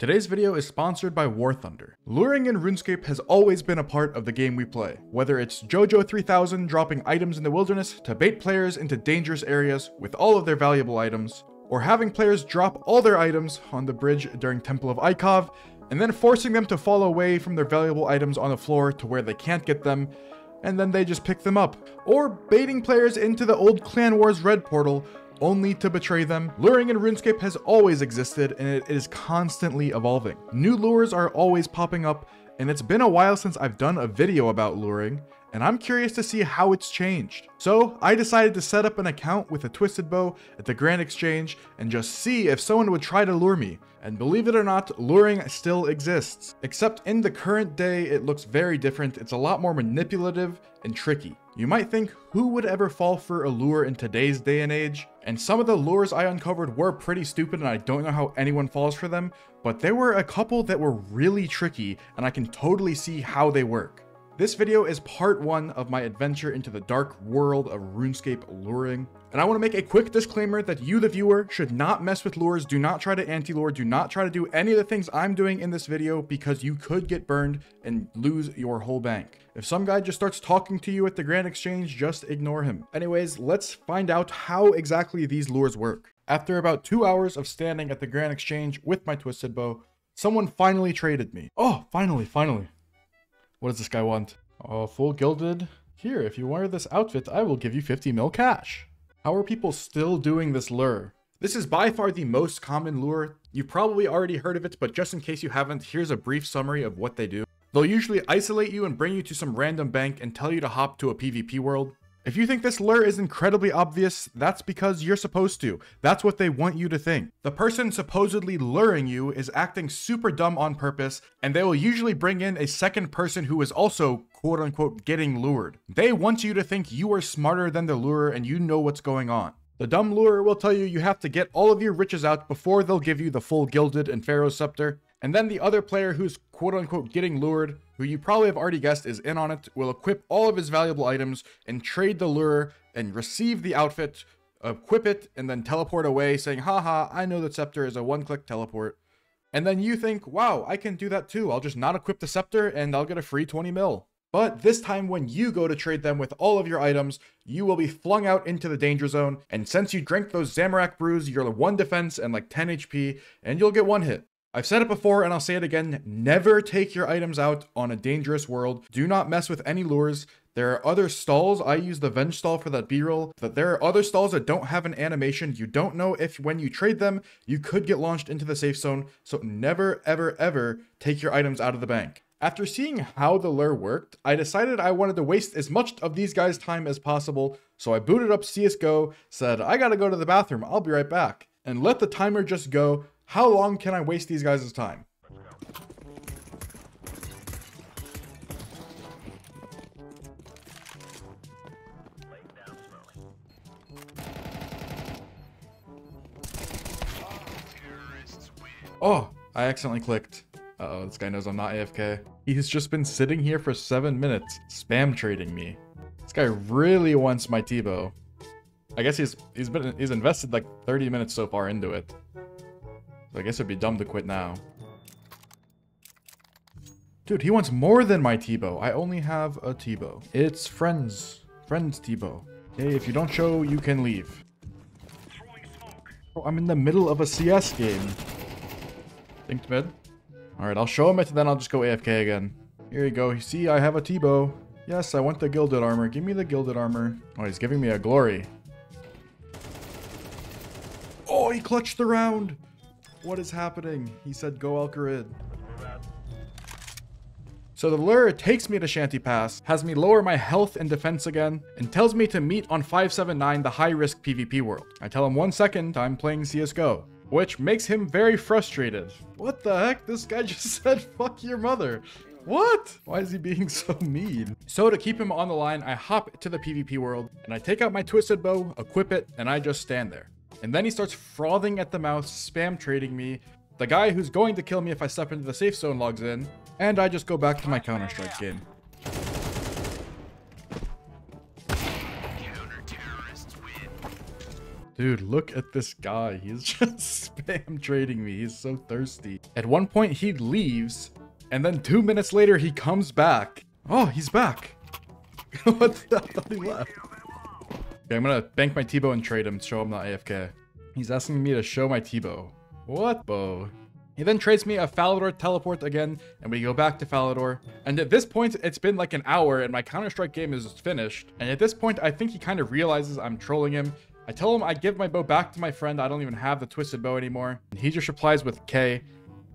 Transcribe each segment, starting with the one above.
Today's video is sponsored by War Thunder. Luring in RuneScape has always been a part of the game we play. Whether it's JoJo 3000 dropping items in the wilderness to bait players into dangerous areas with all of their valuable items, or having players drop all their items on the bridge during Temple of Ikov, and then forcing them to fall away from their valuable items on the floor to where they can't get them, and then they just pick them up. Or baiting players into the old Clan Wars Red portal, only to betray them. Luring in RuneScape has always existed, and it is constantly evolving. New lures are always popping up, and it's been a while since I've done a video about luring, and I'm curious to see how it's changed. So I decided to set up an account with a twisted bow at the Grand Exchange and just see if someone would try to lure me. And believe it or not, luring still exists. Except in the current day, it looks very different. It's a lot more manipulative and tricky. You might think, who would ever fall for a lure in today's day and age? And some of the lures I uncovered were pretty stupid, and I don't know how anyone falls for them, but there were a couple that were really tricky, and I can totally see how they work. This video is part 1 of my adventure into the dark world of RuneScape luring. And I want to make a quick disclaimer that you, the viewer, should not mess with lures. Do not try to anti-lure. Do not try to do any of the things I'm doing in this video, because you could get burned and lose your whole bank. If some guy just starts talking to you at the Grand Exchange, just ignore him. Anyways, let's find out how exactly these lures work. After about 2 hours of standing at the Grand Exchange with my twisted bow, someone finally traded me. Oh, finally. What does this guy want? Oh, full gilded. Here, if you wear this outfit, I will give you 50 mil cash. How are people still doing this lure? This is by far the most common lure. You've probably already heard of it, but just in case you haven't, here's a brief summary of what they do. They'll usually isolate you and bring you to some random bank and tell you to hop to a PvP world. If you think this lure is incredibly obvious, that's because you're supposed to. That's what they want you to think. The person supposedly luring you is acting super dumb on purpose, and they will usually bring in a second person who is also quote-unquote getting lured. They want you to think you are smarter than the lurer and you know what's going on. The dumb lurer will tell you you have to get all of your riches out before they'll give you the full gilded and pharaoh scepter. And then the other player who's quote-unquote getting lured, who you probably have already guessed is in on it, will equip all of his valuable items and trade the lure and receive the outfit, equip it, and then teleport away saying, haha, I know the scepter is a one-click teleport. And then you think, wow, I can do that too. I'll just not equip the scepter and I'll get a free 20 mil. But this time when you go to trade them with all of your items, you will be flung out into the danger zone. And since you drank those Zamorak brews, you're 1 defense and like 10 HP, and you'll get 1 hit. I've said it before and I'll say it again, never take your items out on a dangerous world. Do not mess with any lures. There are other stalls. I use the Venge stall for that B-roll. But there are other stalls that don't have an animation. You don't know if when you trade them, you could get launched into the safe zone. So never, ever, ever take your items out of the bank. After seeing how the lure worked, I decided I wanted to waste as much of these guys' time as possible. So I booted up CSGO, said, I gotta go to the bathroom. I'll be right back. And let the timer just go. How long can I waste these guys' time? Oh, I accidentally clicked. Uh-oh, this guy knows I'm not AFK. He's just been sitting here for 7 minutes, spam trading me. This guy really wants my T-bow. I guess he's invested like 30 minutes so far into it. So I guess it'd be dumb to quit now. Dude, he wants more than my T-bow. I only have a T-bow. It's friends T-bow. Hey, if you don't show, you can leave. Bro, I'm in the middle of a CS game. Think mid. Alright, I'll show him it, and then I'll just go AFK again. Here you go. You see, I have a T-bow. Yes, I want the gilded armor. Give me the gilded armor. Oh, he's giving me a glory. Oh, he clutched the round. What is happening? He said go Alcarid. So the lure takes me to Shanty Pass, has me lower my health and defense again, and tells me to meet on 579, the high-risk PvP world. I tell him 1 second, I'm playing CSGO, which makes him very frustrated. What the heck? This guy just said fuck your mother. What? Why is he being so mean? So to keep him on the line, I hop to the PvP world, and I take out my twisted bow, equip it, and I just stand there. And then he starts frothing at the mouth, spam trading me. The guy who's going to kill me if I step into the safe zone logs in, and I just go back to my Counter-Strike game. Dude, look at this guy. He's just spam trading me. He's so thirsty. At one point, he leaves, and then 2 minutes later, he comes back. Oh, he's back. What the hell? I thought he left. Okay, I'm gonna bank my T-bow and trade him to show I'm not AFK. He's asking me to show my T-bow. What, bow? He then trades me a Falador teleport again, and we go back to Falador. And at this point, it's been like an hour, and my Counter-Strike game is finished. And at this point, I think he kind of realizes I'm trolling him. I tell him I give my bow back to my friend. I don't even have the twisted bow anymore. And he just replies with K,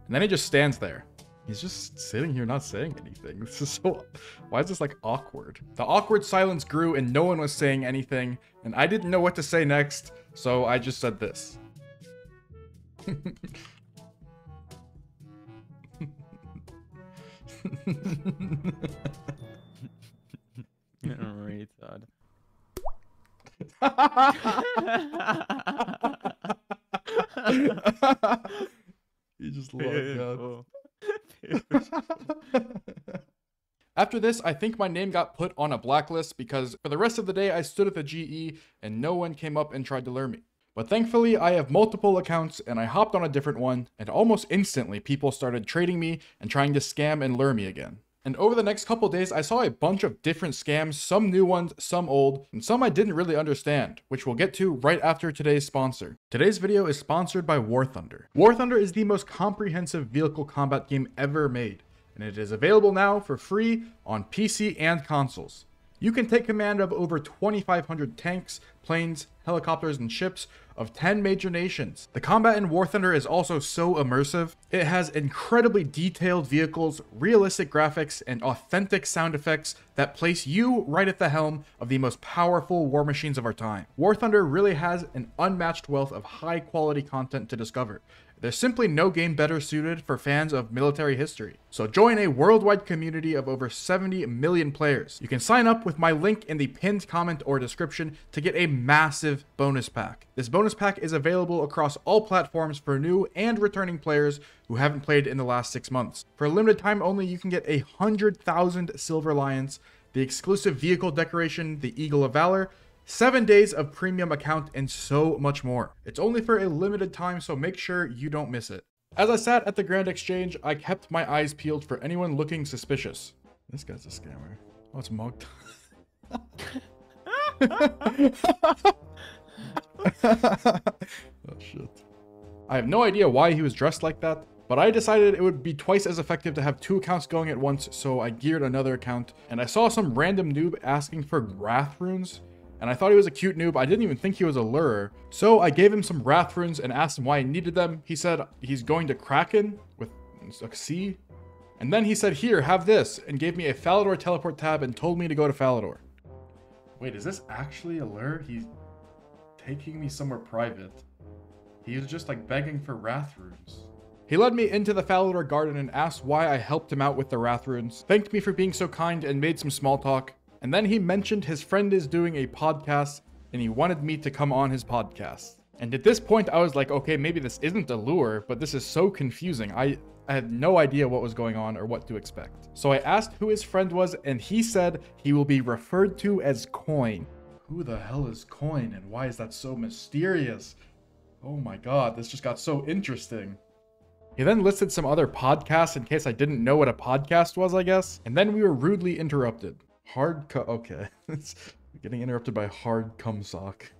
and then he just stands there. He's just sitting here not saying anything. This is so... Why is this like awkward? The awkward silence grew and no one was saying anything, and I didn't know what to say next, so I just said this. Retard. You just logged out. After this, I think my name got put on a blacklist because for the rest of the day I stood at the GE and no one came up and tried to lure me. But thankfully I have multiple accounts and I hopped on a different one, and almost instantly people started trading me and trying to scam and lure me again. And over the next couple days, I saw a bunch of different scams, some new ones, some old, and some I didn't really understand, which we'll get to right after today's sponsor. Today's video is sponsored by War Thunder. War Thunder is the most comprehensive vehicle combat game ever made, and it is available now for free on PC and consoles. You can take command of over 2,500 tanks, planes, helicopters, and ships of 10 major nations. The combat in War Thunder is also so immersive. It has incredibly detailed vehicles, realistic graphics, and authentic sound effects that place you right at the helm of the most powerful war machines of our time. War Thunder really has an unmatched wealth of high quality content to discover. There's simply no game better suited for fans of military history. So join a worldwide community of over 70 million players. You can sign up with my link in the pinned comment or description to get a massive bonus pack. This bonus pack is available across all platforms for new and returning players who haven't played in the last 6 months. For a limited time only, you can get 100,000 Silver Lions, the exclusive vehicle decoration, the Eagle of Valor, 7 days of premium account, and so much more. It's only for a limited time, so make sure you don't miss it. As I sat at the Grand Exchange, I kept my eyes peeled for anyone looking suspicious. This guy's a scammer. Oh, it's mugged. Oh shit. I have no idea why he was dressed like that, but I decided it would be twice as effective to have 2 accounts going at once, so I geared another account, and I saw some random noob asking for Wrath runes. And I thought he was a cute noob. I didn't even think he was a lurer. So I gave him some Wrath runes and asked him why he needed them. He said he's going to Kraken with a C. And then he said, here, have this, and gave me a Falador teleport tab and told me to go to Falador. Wait, is this actually a lure? He's taking me somewhere private. He was just like begging for Wrath runes. He led me into the Falador garden and asked why I helped him out with the Wrath runes, thanked me for being so kind, and made some small talk. And then he mentioned his friend is doing a podcast and he wanted me to come on his podcast. And at this point I was like, okay, maybe this isn't a lure, but this is so confusing. I had no idea what was going on or what to expect. So I asked who his friend was, and he said he will be referred to as Coin. Who the hell is Coin, and why is that so mysterious? Oh my god, this just got so interesting. He then listed some other podcasts in case I didn't know what a podcast was, I guess. And then we were rudely interrupted. Okay. It's getting interrupted by Hard Cum Sock.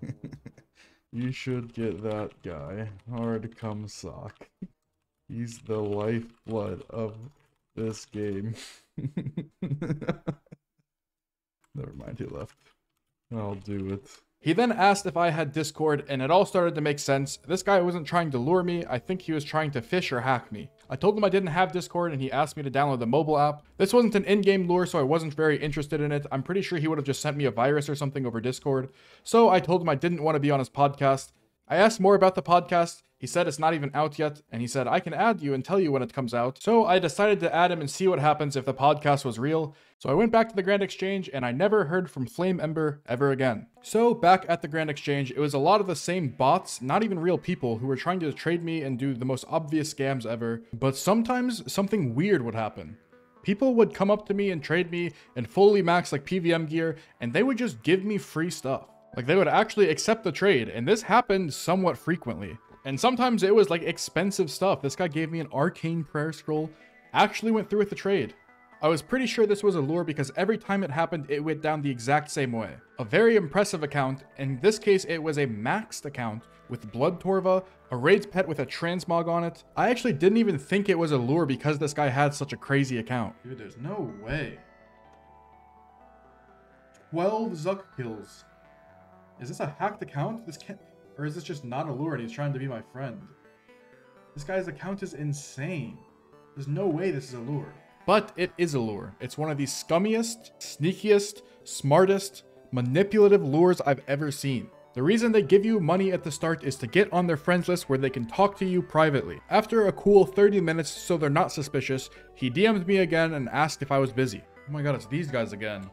You should get that guy. Hard Cum Sock. He's the lifeblood of this game. Never mind, he left. I'll do it. He then asked if I had Discord, and it all started to make sense. This guy wasn't trying to lure me. I think he was trying to fish or hack me. I told him I didn't have Discord, and he asked me to download the mobile app. This wasn't an in-game lure, so I wasn't very interested in it. I'm pretty sure he would have just sent me a virus or something over Discord. So I told him I didn't want to be on his podcast. I asked more about the podcast. He said it's not even out yet, and he said I can add you and tell you when it comes out. So I decided to add him and see what happens if the podcast was real. So I went back to the Grand Exchange, and I never heard from Flame Ember ever again. So back at the Grand Exchange, it was a lot of the same bots, not even real people, who were trying to trade me and do the most obvious scams ever. But sometimes something weird would happen. People would come up to me and trade me in fully maxed like PVM gear, and they would just give me free stuff. Like, they would actually accept the trade, and this happened somewhat frequently. And sometimes it was like expensive stuff. This guy gave me an arcane prayer scroll, actually went through with the trade. I was pretty sure this was a lure because every time it happened, it went down the exact same way. A very impressive account. In this case, it was a maxed account with Blood Torva, a Raid's Pet with a transmog on it. I actually didn't even think it was a lure because this guy had such a crazy account. Dude, there's no way. 12 Zuck kills. Is this a hacked account? This can't... Or is this just not a lure and he's trying to be my friend? This guy's account is insane. There's no way this is a lure. But it is a lure. It's one of the scummiest, sneakiest, smartest, manipulative lures I've ever seen. The reason they give you money at the start is to get on their friends list where they can talk to you privately. After a cool 30 minutes so they're not suspicious, he DM'd me again and asked if I was busy. Oh my god, it's these guys again.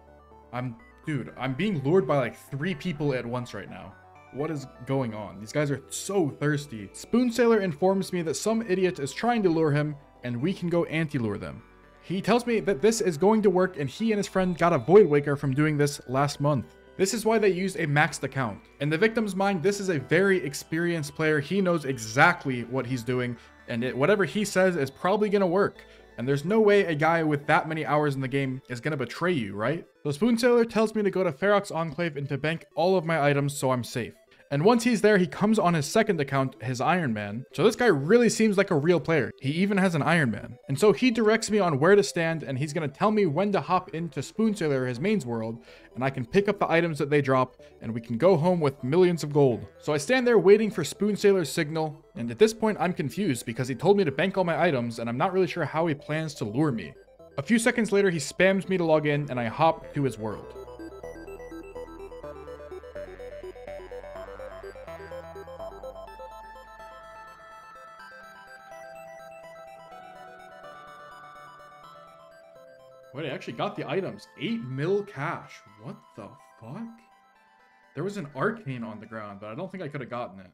Dude, I'm being lured by like 3 people at once right now. What is going on? These guys are so thirsty. Spoon Sailor informs me that some idiot is trying to lure him and we can go anti-lure them. He tells me that this is going to work and he and his friend got a Void Waker from doing this last month. This is why they used a maxed account. In the victim's mind, this is a very experienced player. He knows exactly what he's doing and whatever he says is probably going to work. And there's no way a guy with that many hours in the game is going to betray you, right? So Spoon Sailor tells me to go to Ferox Enclave and to bank all of my items so I'm safe. And once he's there, he comes on his second account, his Iron Man. So this guy really seems like a real player. He even has an Iron Man. And so he directs me on where to stand, and he's going to tell me when to hop into Spoon Sailor, his mains world, and I can pick up the items that they drop, and we can go home with millions of gold. So I stand there waiting for Spoon Sailor's signal, and at this point I'm confused because he told me to bank all my items, and I'm not really sure how he plans to lure me. A few seconds later, he spams me to log in, and I hop to his world. Wait, I actually got the items. 8 mil cash. What the fuck? There was an arcane on the ground, but I don't think I could have gotten it.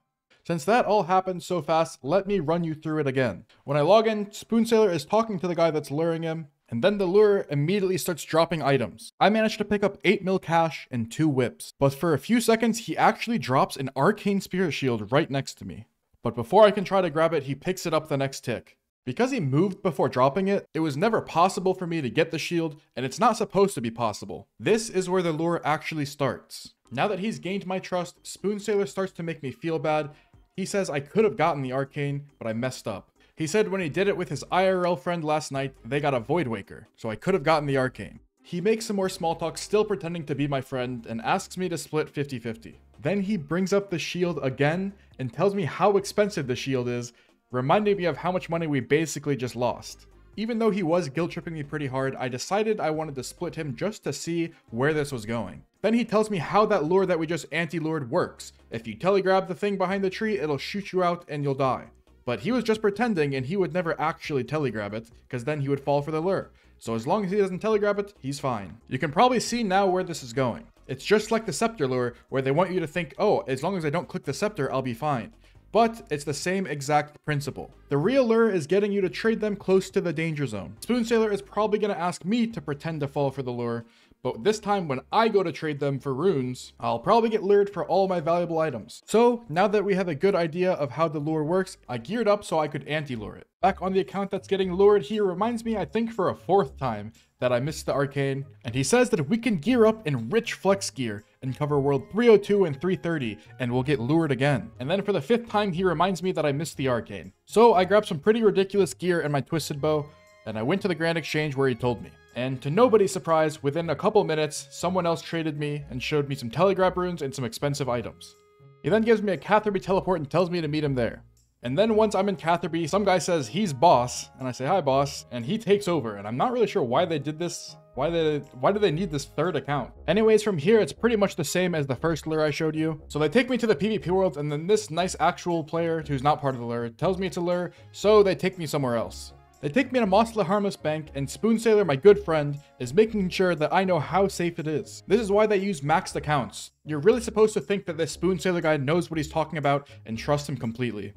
Since that all happened so fast, let me run you through it again. When I log in, Spoon Sailor is talking to the guy that's luring him, and then the lure immediately starts dropping items. I managed to pick up 8 mil cash and 2 whips, but for a few seconds, he actually drops an arcane spirit shield right next to me. But before I can try to grab it, he picks it up the next tick. Because he moved before dropping it, it was never possible for me to get the shield, and it's not supposed to be possible. This is where the lure actually starts. Now that he's gained my trust, Spoon Sailor starts to make me feel bad. He says I could have gotten the arcane, but I messed up. He said when he did it with his IRL friend last night, they got a Void Waker, so I could have gotten the arcane. He makes some more small talk, still pretending to be my friend, and asks me to split 50-50. Then he brings up the shield again, and tells me how expensive the shield is, reminding me of how much money we basically just lost. Even though he was guilt-tripping me pretty hard, I decided I wanted to split him just to see where this was going. Then he tells me how that lure that we just anti-lured works. If you telegrab the thing behind the tree, it'll shoot you out and you'll die. But he was just pretending and he would never actually telegrab it, because then he would fall for the lure. So as long as he doesn't telegrab it, he's fine. You can probably see now where this is going. It's just like the scepter lure, where they want you to think, oh, as long as I don't click the scepter, I'll be fine. But it's the same exact principle. The real lure is getting you to trade them close to the danger zone. Spoon Sailor is probably going to ask me to pretend to fall for the lure, but this time when I go to trade them for runes, I'll probably get lured for all my valuable items. So now that we have a good idea of how the lure works, I geared up so I could anti-lure it. Back on the account that's getting lured, he reminds me, I think for a 4th time, that I missed the arcane, and he says that we can gear up in rich flex gear and cover world 302 and 330 and we'll get lured again. And then for the 5th time he reminds me that I missed the arcane. So I grabbed some pretty ridiculous gear and my twisted bow, and I went to the Grand Exchange where he told me. And to nobody's surprise, within a couple minutes, someone else traded me and showed me some telegraph runes and some expensive items. He then gives me a Catherby teleport and tells me to meet him there. And then once I'm in Catherby, some guy says he's boss, and I say, hi boss, and he takes over, and I'm not really sure why they did this. Why do they need this 3rd account? Anyways, from here, it's pretty much the same as the first lure I showed you. So they take me to the PvP world, and then this nice actual player, who's not part of the lure, tells me it's a lure, so they take me somewhere else. They take me to Mosla Harmless Bank, and Spoon Sailor, my good friend, is making sure that I know how safe it is. This is why they use maxed accounts. You're really supposed to think that this Spoon Sailor guy knows what he's talking about and trust him completely.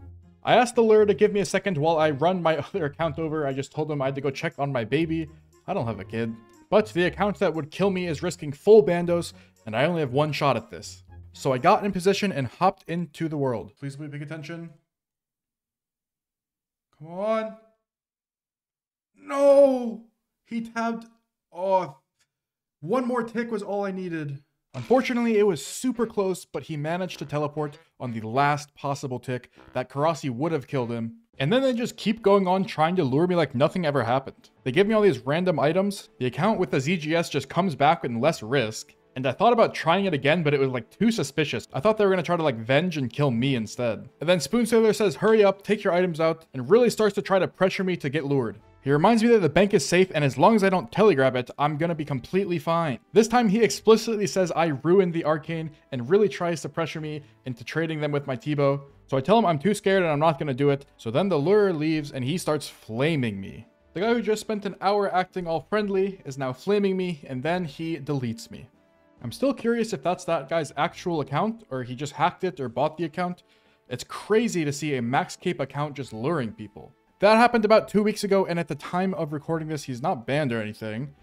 I asked the lure to give me a second while I run my other account over. I just told him I had to go check on my baby. I don't have a kid. But the account that would kill me is risking full bandos, and I only have 1 shot at this. So I got in position and hopped into the world. Please be paying attention. Come on. No! He tabbed. Oh, one more tick was all I needed. Unfortunately, it was super close, but he managed to teleport on the last possible tick that Karasi would have killed him. And then they just keep going on trying to lure me like nothing ever happened. They give me all these random items. The account with the ZGS just comes back with less risk. And I thought about trying it again, but it was like too suspicious. I thought they were gonna try to like venge and kill me instead. And then Spoon Sailor says, hurry up, take your items out, and really starts to try to pressure me to get lured. He reminds me that the bank is safe, and as long as I don't telegrab it, I'm gonna be completely fine. This time he explicitly says I ruined the arcane and really tries to pressure me into trading them with my T-bow. So I tell him I'm too scared and I'm not gonna do it. So then the lurer leaves and he starts flaming me. The guy who just spent an hour acting all friendly is now flaming me, and then he deletes me. I'm still curious if that's that guy's actual account, or he just hacked it or bought the account. It's crazy to see a Max Cape account just luring people. That happened about 2 weeks ago, and at the time of recording this, he's not banned or anything.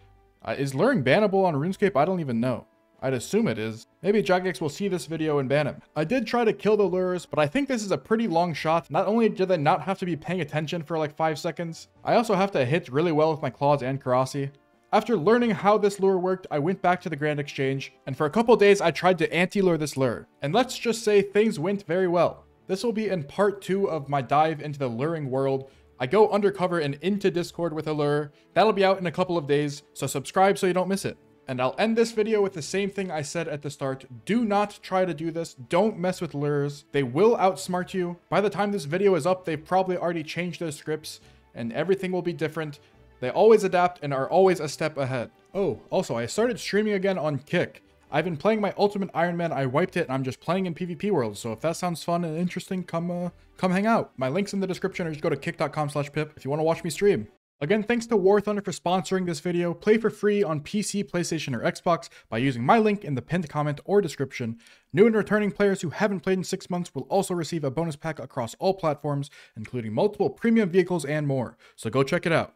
Is luring bannable on RuneScape? I don't even know. I'd assume it is. Maybe Jagex will see this video and ban him. I did try to kill the lures, but I think this is a pretty long shot. Not only did I not have to be paying attention for like 5 seconds, I also have to hit really well with my claws and Karasi. After learning how this lure worked, I went back to the Grand Exchange, and for a couple days I tried to anti-lure this lure. And let's just say things went very well. This will be in part 2 of my dive into the luring world. I go undercover and into Discord with a lure. That'll be out in a couple of days, so subscribe so you don't miss it. And I'll end this video with the same thing I said at the start. Do not try to do this. Don't mess with lures. They will outsmart you. By the time this video is up, they've probably already changed their scripts, and everything will be different. They always adapt and are always a step ahead. Oh, also, I started streaming again on Kick. I've been playing my Ultimate Iron Man. I wiped it and I'm just playing in PvP World. So if that sounds fun and interesting, come hang out. My link's in the description, or just go to kick.com/pip if you want to watch me stream. Again, thanks to War Thunder for sponsoring this video. Play for free on PC, PlayStation, or Xbox by using my link in the pinned comment or description. New and returning players who haven't played in 6 months will also receive a bonus pack across all platforms, including multiple premium vehicles and more. So go check it out.